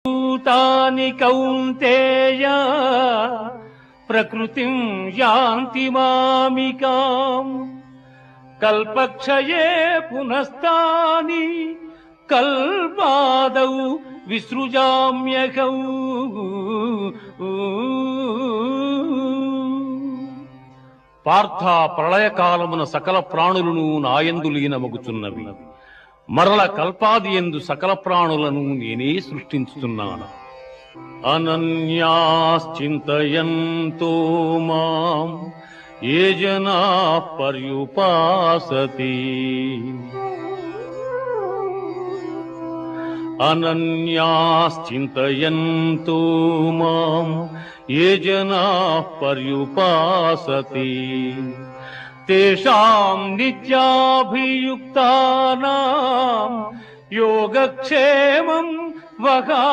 భూతాని కౌంతేయ ప్రకృతిం యాంతి మామికాం కల్పక్షయే పునస్తాని కల్పాదౌ విసృజామ్యహం. పార్థ, ప్రళయకాలమున సకల ప్రాణులను నాయందు లీనమగుచున్నవి. మరల కల్పాదియందు సకల ప్రాణులను నేనే సృష్టించుతున్నాను. అనన్యాశ్చింతయంతో మాం ఏ జనా పర్యుపాసతి. అనన్యాశ్చింతయంతో మాం ఏ జనా పర్యుపాసతి తేషాం నిత్యాభియుక్తానాం యోగక్షేమం వహా.